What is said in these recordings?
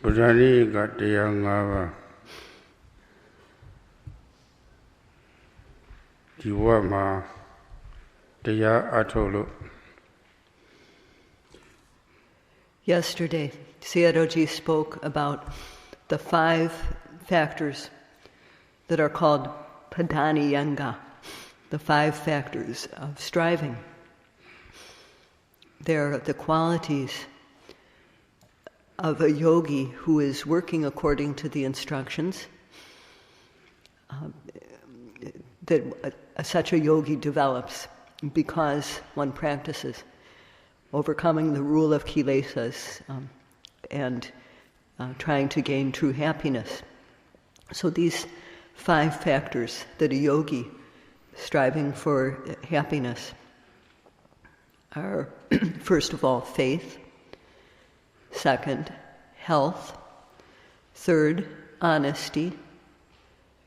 Padhaniyanga Padhaniyangaဒီဝတ်မှာတရားအထုတ်လို့ Yesterday, Sayadaw-ji spoke about the 5 factors that are called Padhaniyanga, the 5 factors of striving. They're the qualities of a yogi who is working according to the instructions that such a yogi develops because one practices, overcoming the rule of kilesas and trying to gain true happiness. So these 5 factors that a yogi striving for happiness are, first of all, faith; second, health; third, honesty;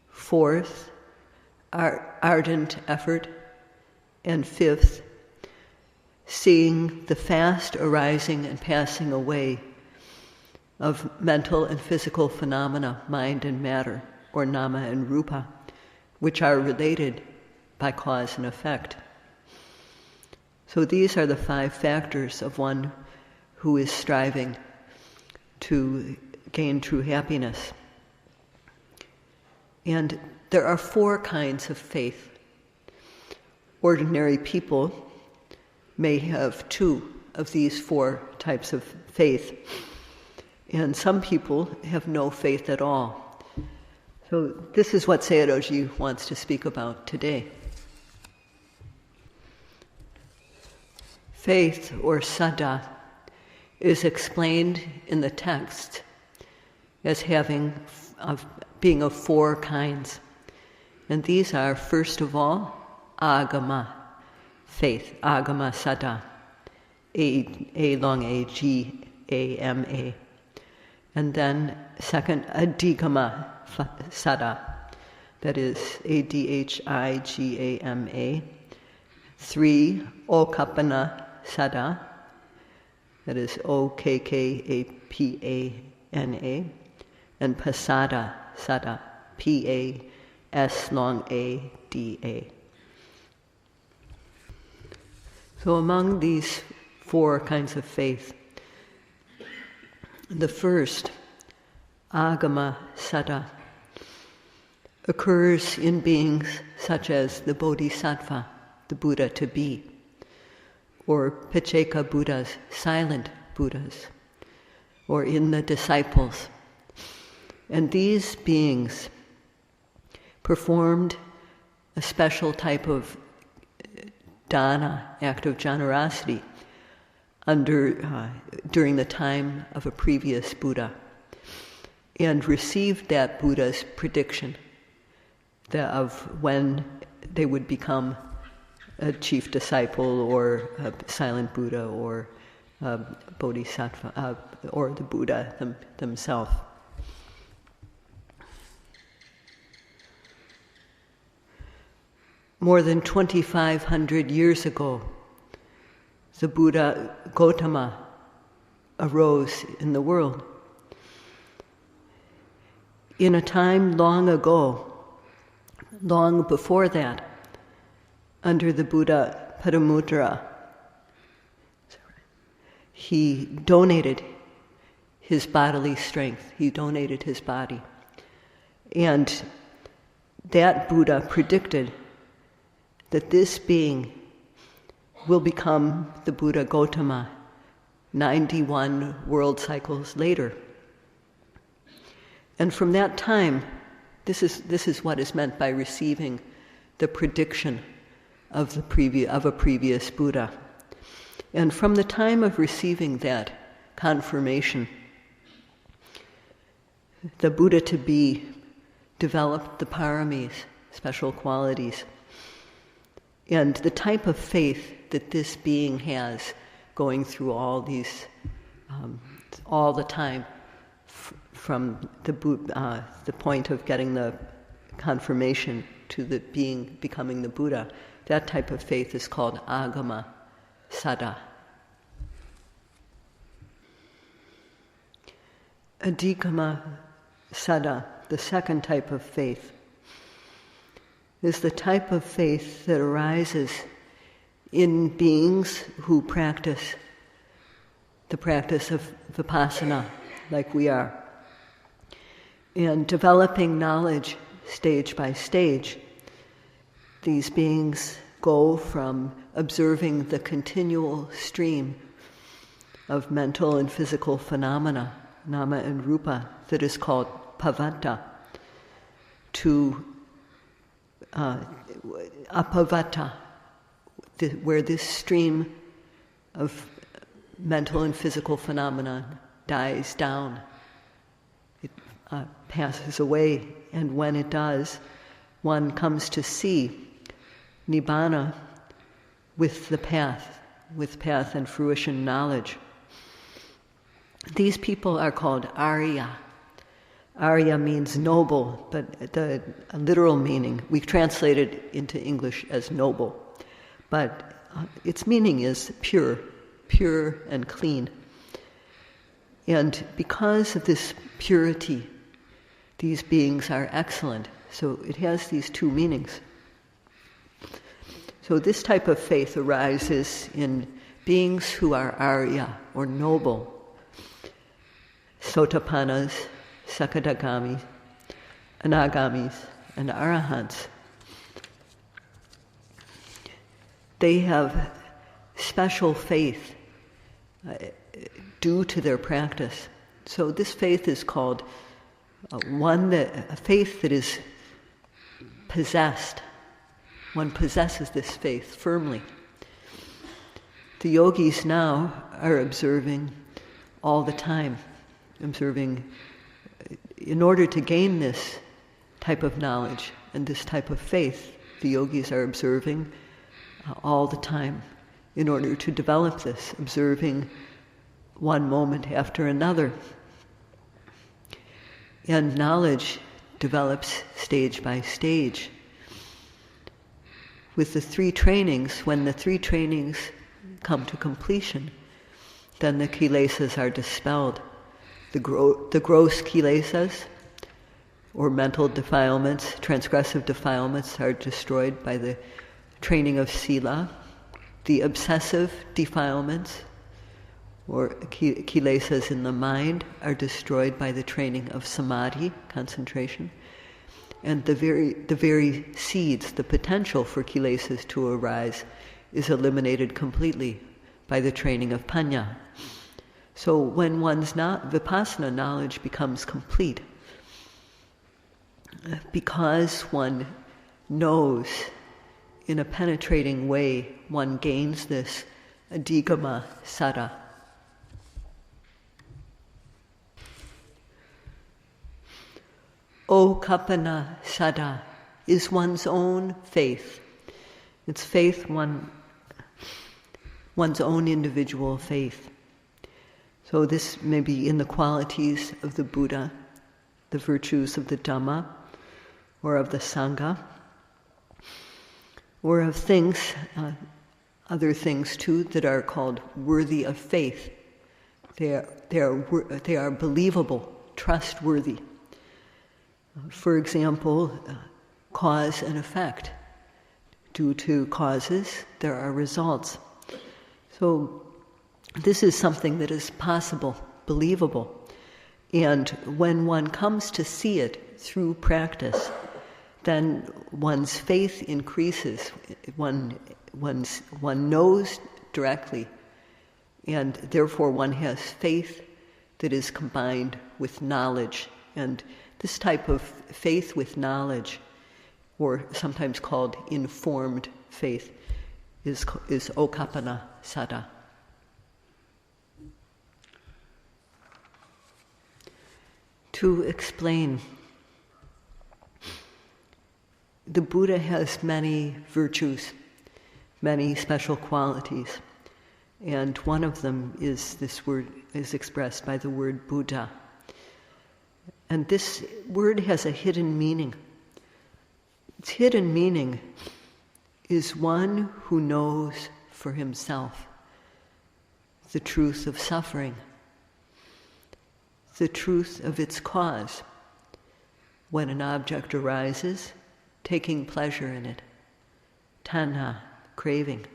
fourth, ardent effort; and fifth, seeing the fast arising and passing away of mental and physical phenomena, mind and matter, or nama and rupa, which are related by cause and effect. So these are the 5 factors of one who is striving to gain true happiness. And there are 4 kinds of faith. Ordinary people may have 2 of these 4 types of faith, and some people have no faith at all. So this is what Sayadaw-ji wants to speak about today. Faith, or saddha, is explained in the text as being of 4 kinds. And these are, first of all, agama, faith, agama saddha, A long A, G A M A. And then second, adhigama saddha, that is adhigama. 3, okappana saddha, that is okkapana. And pasada saddha, pasada. So among these 4 kinds of faith, the first, agama saddha, occurs in beings such as the Bodhisattva, the Buddha to be, or Pacceka Buddhas, silent Buddhas, or in the disciples. And these beings performed a special type of dana, act of generosity, during the time of a previous Buddha, and received that Buddha's prediction of when they would become a chief disciple, or a silent Buddha, or a Bodhisattva, or the Buddha themselves. More than 2,500 years ago, the Buddha Gautama arose in the world. In a time long ago, long before that, under the Buddha Padamudra, he donated his bodily strength, he donated his body. And that Buddha predicted that this being will become the Buddha Gautama 91 world cycles later. And from that time, this is what is meant by receiving the prediction of a previous Buddha. And from the time of receiving that confirmation, the Buddha to be developed the paramis, special qualities, and the type of faith that this being has going through all these, all the time, from the point of getting the confirmation to the being becoming the Buddha, that type of faith is called agama saddha. Adhikama Sada, the second type of faith, is the type of faith that arises in beings who practice the practice of vipassana, like we are, and developing knowledge stage by stage. These beings go from observing the continual stream of mental and physical phenomena, nama and rupa, that is called pavata, to apavata, where this stream of mental and physical phenomena dies down. It passes away, and when it does, one comes to see nibbana with the path, and fruition knowledge. These people are called Arya. Arya means noble, but the literal meaning, we translate it into English as noble, but its meaning is pure and clean. And because of this purity, these beings are excellent. So it has these two meanings. So this type of faith arises in beings who are Arya, or noble, Sotapannas, Sakadagamis, Anagamis, and Arahants. They have special faith due to their practice. So this faith is called a faith that is possessed. One possesses this faith firmly. The yogis now are observing all the time, in order to gain this type of knowledge and this type of faith. The yogis are observing all the time in order to develop this, observing one moment after another. And knowledge develops stage by stage. With the three trainings, when the three trainings come to completion, then the kilesas are dispelled. The gross kilesas, or mental defilements, transgressive defilements, are destroyed by the training of sila. The obsessive defilements, or kilesas in the mind, are destroyed by the training of samadhi, concentration. And the very seeds, the potential for kilesas to arise, is eliminated completely by the training of panya. So when one's vipassana knowledge becomes complete, because one knows in a penetrating way, one gains this adhikama sada. Okapana sada is one's own faith. It's faith, one's own individual faith. So this may be in the qualities of the Buddha, the virtues of the Dhamma, or of the Sangha, or of things, other things too, that are called worthy of faith. They are believable, trustworthy. For example, cause and effect. Due to causes, there are results. So this is something that is possible, believable. And when one comes to see it through practice, then one's faith increases. One knows directly, and therefore one has faith that is combined with knowledge. And this type of faith with knowledge, or sometimes called informed faith, is okapana sada. To explain, the Buddha has many virtues, many special qualities, and one of them is this word, is expressed by the word Buddha. And this word has a hidden meaning. Its hidden meaning is one who knows for himself the truth of suffering, the truth of its cause. When an object arises, taking pleasure in it, tanha, craving,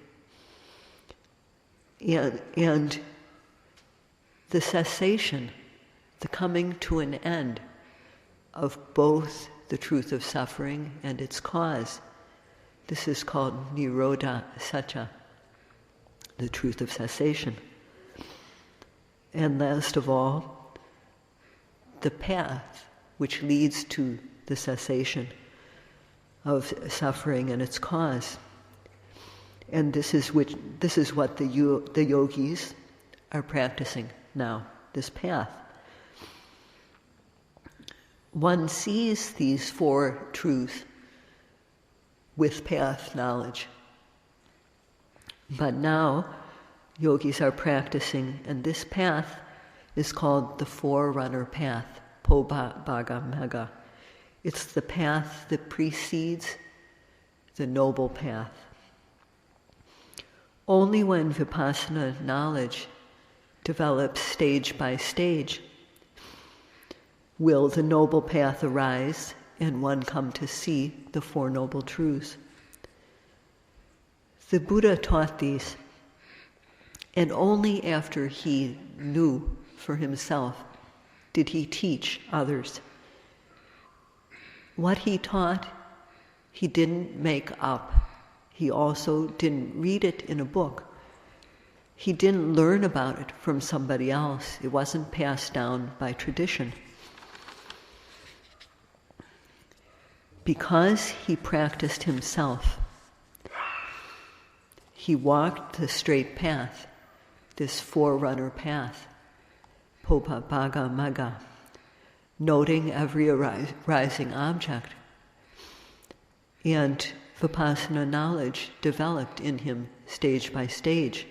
and the cessation, the coming to an end of both the truth of suffering and its cause. This is called nirodha satya, the truth of cessation. And last of all, the path which leads to the cessation of suffering and its cause. And this is what the yogis are practicing now, this path. One sees these four truths with path knowledge. But now, yogis are practicing, and this path is called the forerunner path, Padhaniyanga. It's the path that precedes the noble path. Only when vipassana knowledge develops stage by stage will the noble path arise and one come to see the Four Noble Truths. The Buddha taught these, and only after he knew for himself did he teach others. What he taught, he didn't make up. He also didn't read it in a book. He didn't learn about it from somebody else. It wasn't passed down by tradition. Because he practiced himself, he walked the straight path, this forerunner path, Padhaniyanga, noting every rising object. And vipassana knowledge developed in him stage by stage,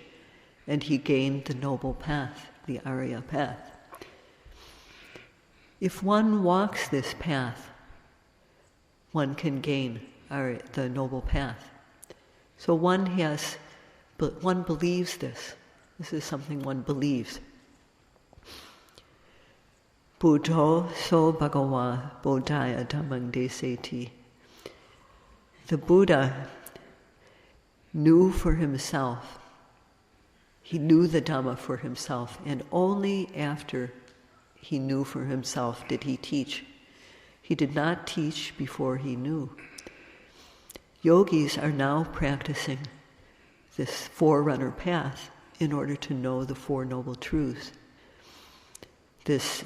and he gained the noble path, the Arya path. If one walks this path, one can gain the noble path. So one believes this. This is something one believes. Buddho so bhagawa bodhaya dhammang deseti. The Buddha knew for himself. He knew the Dhamma for himself, and only after he knew for himself did he teach. He did not teach before he knew. Yogis are now practicing this forerunner path in order to know the Four Noble Truths. That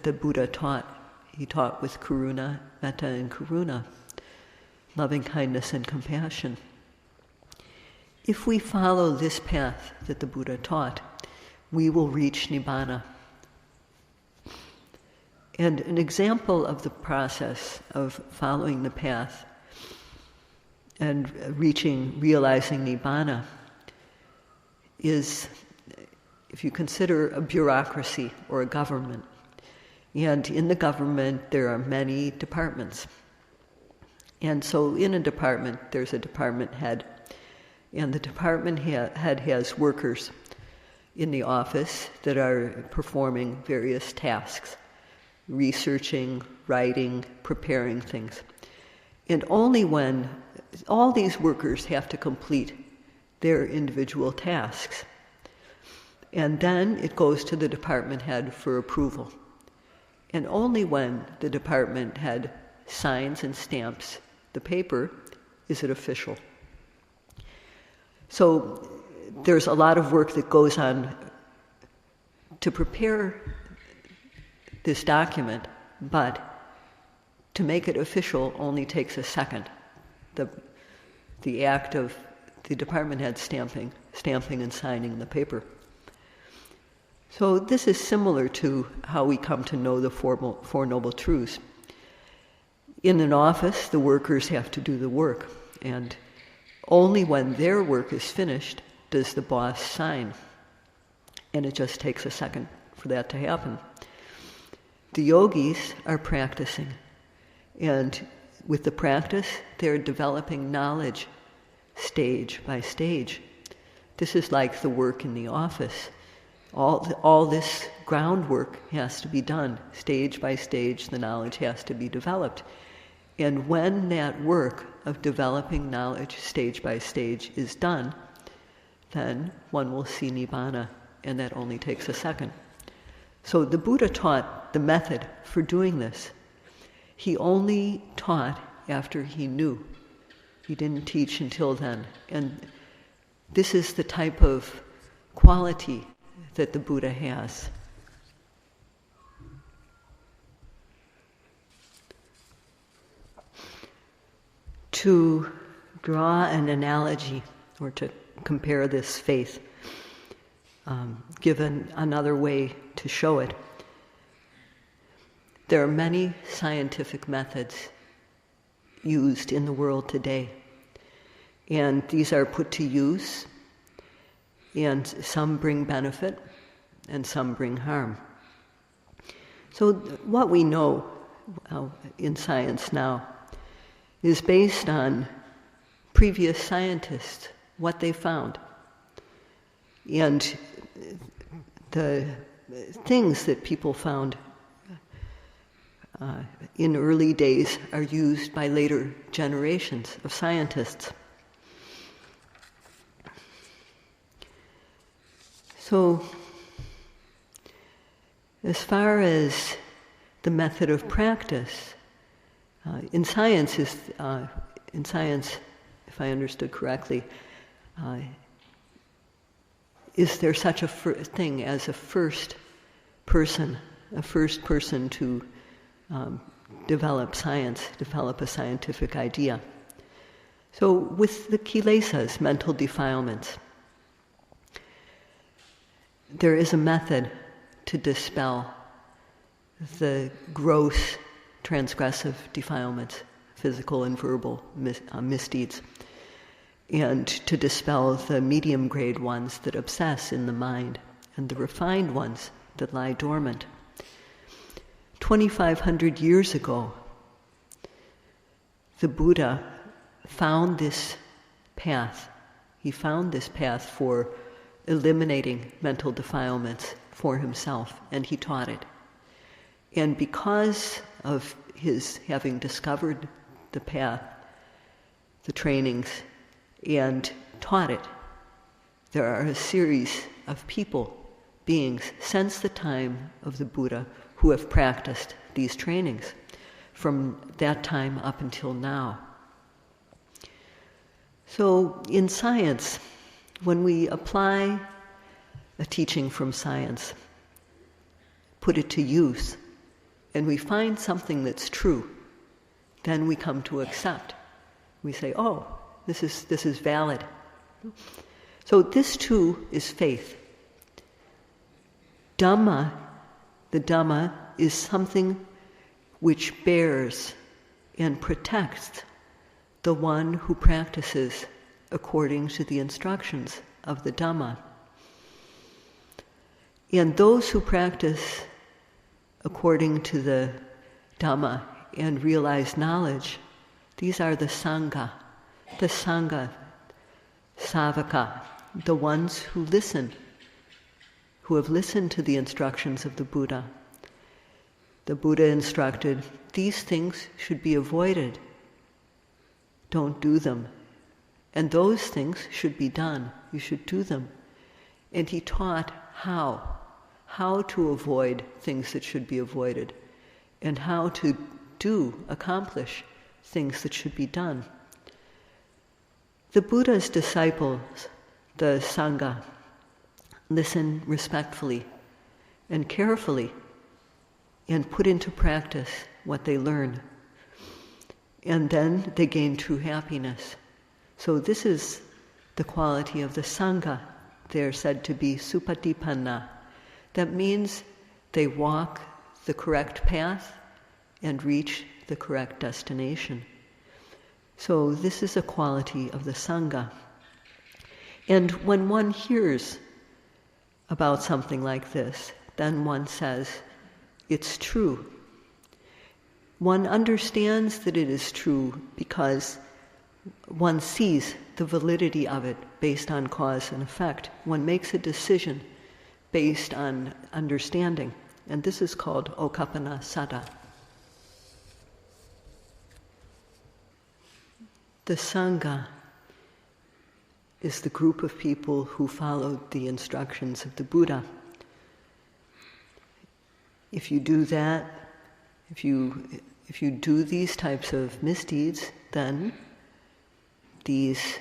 the Buddha taught. He taught with karuna, metta and karuna, loving kindness and compassion. If we follow this path that the Buddha taught, we will reach Nibbana. And an example of the process of following the path and realizing Nibbana is, if you consider a bureaucracy or a government. And in the government, there are many departments. And so in a department, there's a department head. And the department head has workers in the office that are performing various tasks, researching, writing, preparing things. And only when all these workers have to complete their individual tasks. And then it goes to the department head for approval. And only when the department head signs and stamps the paper is it official. So there's a lot of work that goes on to prepare this document, but to make it official only takes a second. The act of the department head stamping and signing the paper. So this is similar to how we come to know the Four Noble Truths. In an office, the workers have to do the work, and only when their work is finished does the boss sign. And it just takes a second for that to happen. The yogis are practicing, and with the practice, they're developing knowledge stage by stage. This is like the work in the office. all this groundwork has to be done. Stage by stage, the knowledge has to be developed. And when that work of developing knowledge stage by stage is done, then one will see Nibbana, and that only takes a second. So the Buddha taught the method for doing this. He only taught after he knew. He didn't teach until then. And this is the type of quality that the Buddha has. To draw an analogy, or to compare this faith, given another way to show it, there are many scientific methods used in the world today. And these are put to use, and some bring benefit, and some bring harm. So what we know in science now is based on previous scientists, what they found. And the things that people found in early days are used by later generations of scientists. So, as far as the method of practice, in science, if I understood correctly, is there such a thing as a first person to develop science, develop a scientific idea? So with the kilesas, mental defilements, there is a method to dispel the gross transgressive defilements, physical and verbal misdeeds, and to dispel the medium-grade ones that obsess in the mind, and the refined ones that lie dormant. 2,500 years ago, the Buddha found this path. He found this path for eliminating mental defilements for himself, and he taught it. And because of his having discovered the path, the trainings, and taught it, there are a series of people, beings, since the time of the Buddha who have practiced these trainings from that time up until now. So in science, when we apply a teaching from science, put it to use, and we find something that's true, then we come to accept. We say, oh, this is valid. So this too is faith. Dhamma, the Dhamma, is something which bears and protects the one who practices according to the instructions of the Dhamma. And those who practice according to the Dhamma and realize knowledge, these are the Sangha, Savaka, the ones who listen, who have listened to the instructions of the Buddha. The Buddha instructed, these things should be avoided. Don't do them. And those things should be done. You should do them. And he taught how to avoid things that should be avoided, and how to accomplish things that should be done. The Buddha's disciples, the Sangha, listen respectfully and carefully and put into practice what they learn. And then they gain true happiness. So this is the quality of the Sangha. They're said to be supatipanna. That means they walk the correct path and reach the correct destination. So this is a quality of the Sangha. And when one hears about something like this, then one says, it's true. One understands that it is true because one sees the validity of it based on cause and effect. One makes a decision based on understanding. And this is called Okapana Sada. The Sangha is the group of people who followed the instructions of the Buddha. If you do that, if you do these types of misdeeds, then these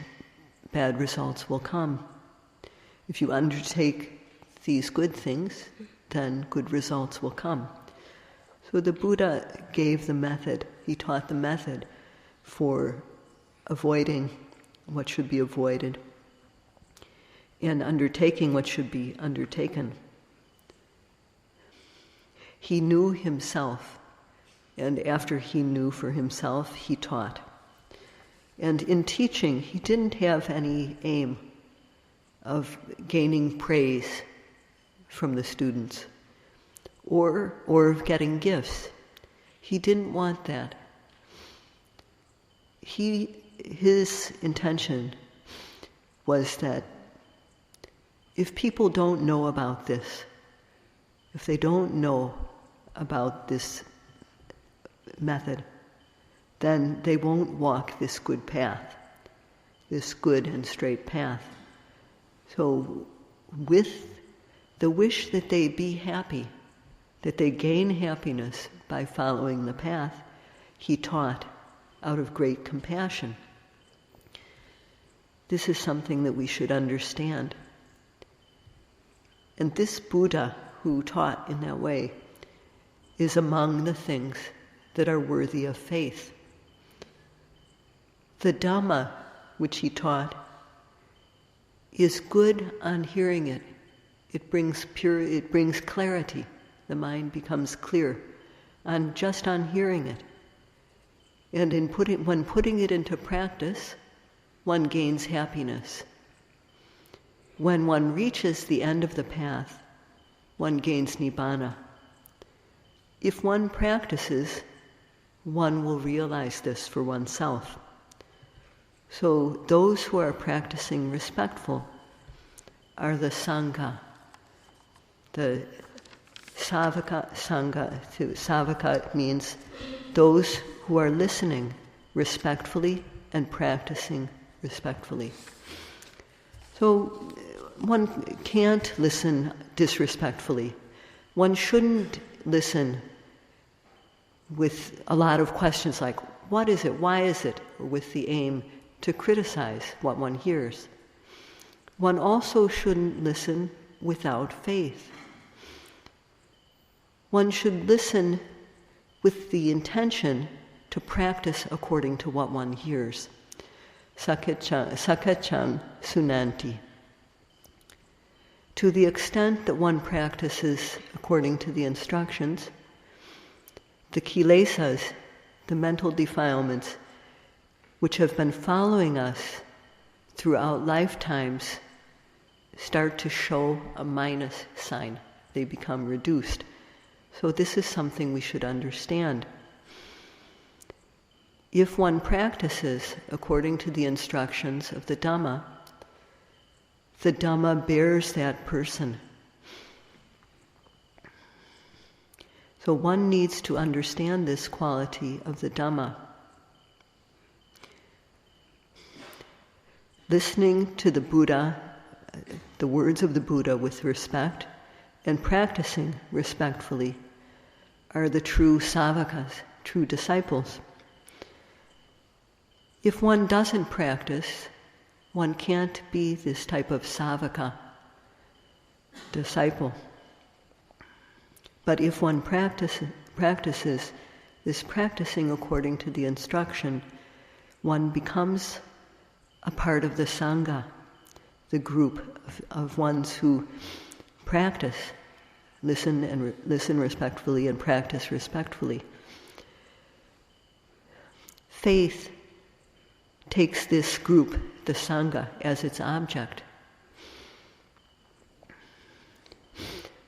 bad results will come. If you undertake these good things, then good results will come. So the Buddha gave the method, he taught the method for avoiding what should be avoided and undertaking what should be undertaken. He knew himself, and after he knew for himself, he taught. And in teaching, he didn't have any aim of gaining praise from the students or of getting gifts. He didn't want that. His intention was that if people don't know about this, if they don't know about this method, then they won't walk this good path, this good and straight path. So with the wish that they be happy, that they gain happiness by following the path, he taught out of great compassion. This is something that we should understand. And this Buddha who taught in that way is among the things that are worthy of faith. The Dhamma which he taught is good on hearing it. It brings clarity. The mind becomes clear just on hearing it. And when putting it into practice, one gains happiness. When one reaches the end of the path, one gains nibbana. If one practices, one will realize this for oneself. So those who are practicing respectful are the Sangha, the Savaka Sangha. Savaka means those who are listening respectfully and practicing respectfully. So one can't listen disrespectfully. One shouldn't listen with a lot of questions like, what is it, why is it, or with the aim to criticize what one hears. One also shouldn't listen without faith. One should listen with the intention to practice according to what one hears. Sakacang sunanti. To the extent that one practices according to the instructions, the kilesas, the mental defilements, which have been following us throughout lifetimes, start to show a minus sign. They become reduced. So this is something we should understand. If one practices according to the instructions of the Dhamma bears that person. So one needs to understand this quality of the Dhamma. Listening to the Buddha, the words of the Buddha with respect, and practicing respectfully are the true savakas, true disciples. If one doesn't practice, one can't be this type of savaka, disciple. But if one practices this practicing according to the instruction, one becomes a part of the Sangha, the group of ones who practice, listen respectfully and practice respectfully. Faith takes this group, the Sangha, as its object.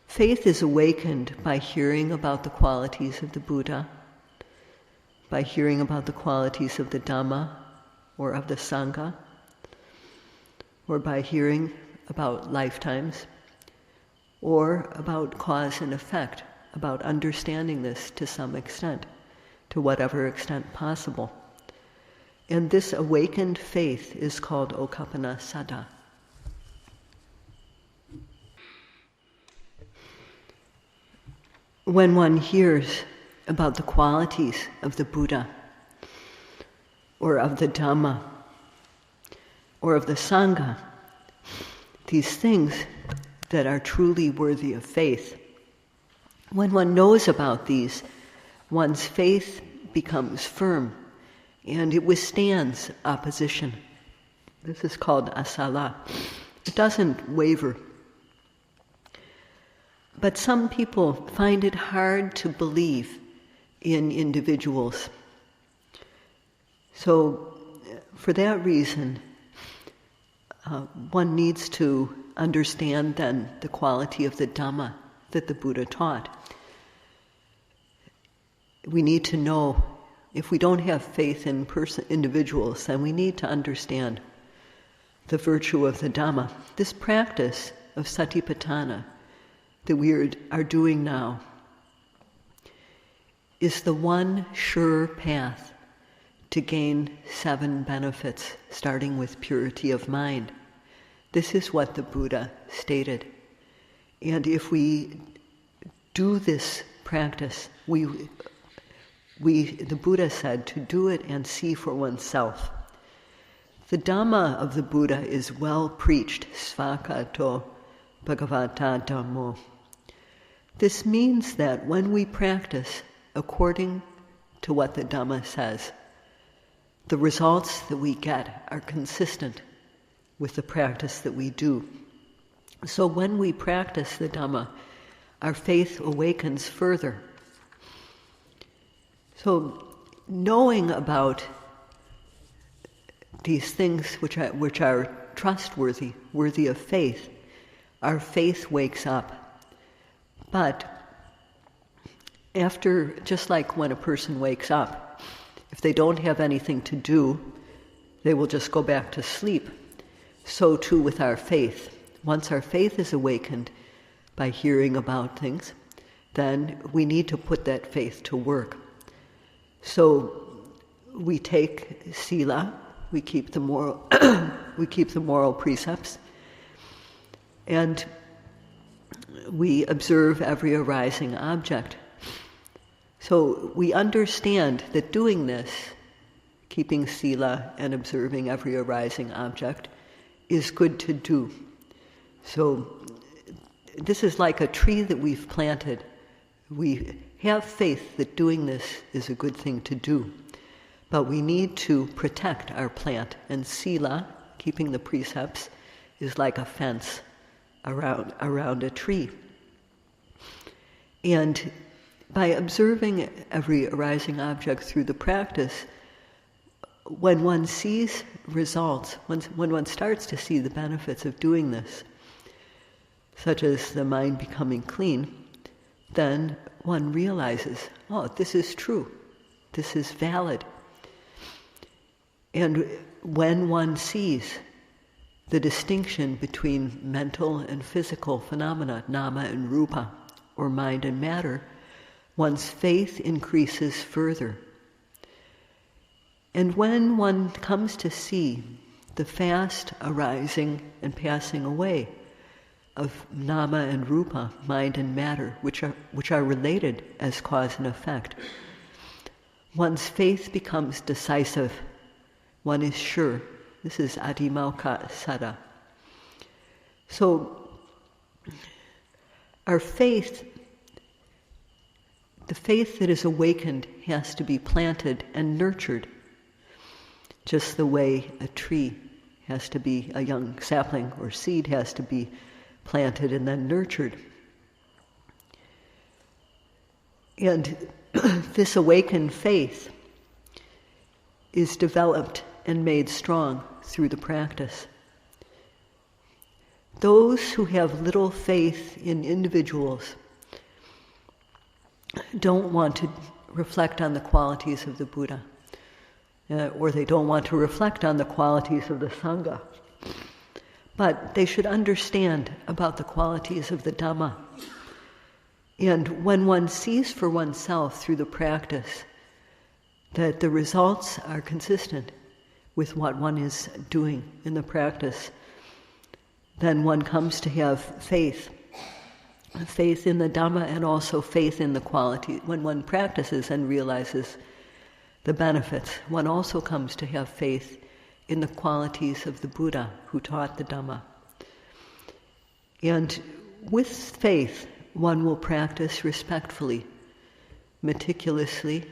Faith is awakened by hearing about the qualities of the Buddha, by hearing about the qualities of the Dhamma or of the Sangha, or by hearing about lifetimes, or about cause and effect, about understanding this to some extent, to whatever extent possible. And this awakened faith is called Okappana Saddha. When one hears about the qualities of the Buddha, or of the Dhamma, or of the Sangha, these things that are truly worthy of faith, when one knows about these, one's faith becomes firm and it withstands opposition. This is called asala. It doesn't waver. But some people find it hard to believe in individuals. So, for that reason, one needs to understand then the quality of the Dhamma that the Buddha taught. We need to know, if we don't have faith in individuals, then we need to understand the virtue of the Dhamma. This practice of satipatthana that we are doing now is the one sure path to gain 7 benefits, starting with purity of mind. This is what the Buddha stated. And if we do this practice, the Buddha said to do it and see for oneself. The Dhamma of the Buddha is well preached, svakato bhagavata dhammo. This means that when we practice according to what the Dhamma says, the results that we get are consistent with the practice that we do. So when we practice the Dhamma, our faith awakens further. So knowing about these things which are trustworthy, worthy of faith, our faith wakes up. But after, just like when a person wakes up, if they don't have anything to do, they will just go back to sleep. So too with our faith. Once our faith is awakened by hearing about things, then we need to put that faith to work. So we take sila, we keep the moral precepts, and we observe every arising object. So we understand that doing this, keeping sila and observing every arising object, is good to do. So this is like a tree that we've planted. We have faith that doing this is a good thing to do. But we need to protect our plant. And sila, keeping the precepts, is like a fence around a tree. And by observing every arising object through the practice, when one sees results, when one starts to see the benefits of doing this, such as the mind becoming clean, then one realizes, oh, this is true, this is valid. And when one sees the distinction between mental and physical phenomena, nama and rupa, or mind and matter, one's faith increases further. And when one comes to see the fast arising and passing away of nama and rupa, mind and matter, which are related as cause and effect, one's faith becomes decisive. One is sure. This is adhimauka saddha. So our faith, the faith that is awakened, has to be planted and nurtured, just the way a tree has to be, a young sapling or seed has to be planted and then nurtured. And this awakened faith is developed and made strong through the practice. Those who have little faith in individuals don't want to reflect on the qualities of the Buddha, or they don't want to reflect on the qualities of the Sangha. but they should understand about the qualities of the Dhamma. And when one sees for oneself through the practice that the results are consistent with what one is doing in the practice, then one comes to have faith in the Dhamma and also faith in the quality. When one practices and realizes the benefits, one also comes to have faith in the qualities of the Buddha who taught the Dhamma. And with faith, one will practice respectfully, meticulously,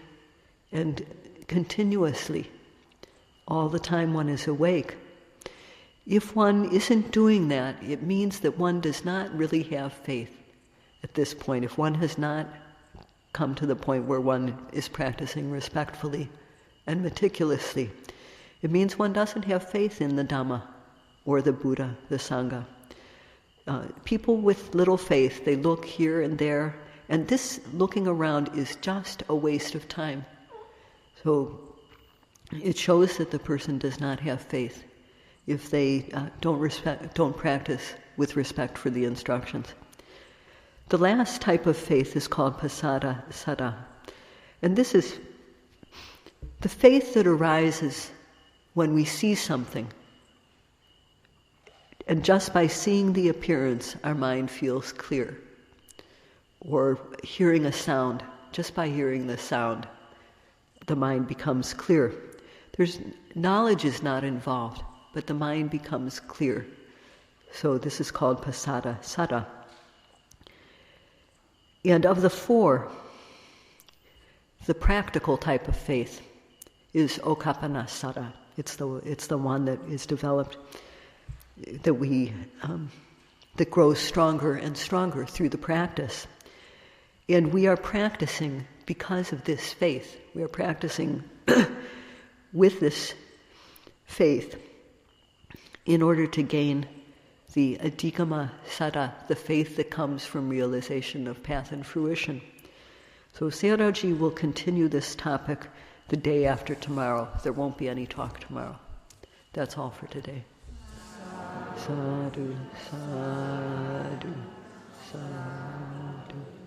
and continuously, all the time one is awake. If one isn't doing that, it means that one does not really have faith at this point. If one has not come to the point where one is practicing respectfully and meticulously, it means one doesn't have faith in the Dhamma or the Buddha, the Sangha. People with little faith, they look here and there, and this looking around is just a waste of time. So it shows that the person does not have faith if they don't practice with respect for the instructions. The last type of faith is called pasada sada, and this is the faith that arises when we see something. And just by seeing the appearance, our mind feels clear. Or hearing a sound, just by hearing the sound, the mind becomes clear. Knowledge is not involved, but the mind becomes clear. So this is called pasada sada. And of the four, the practical type of faith is okappana sada. It's the one that is developed, that grows stronger and stronger through the practice. And we are practicing because of this faith. We are practicing with this faith in order to gain the adhikama sada, the faith that comes from realization of path and fruition. So Sayadaw will continue this topic the day after tomorrow. There won't be any talk tomorrow. That's all for today. Sadhu, sadhu, sadhu.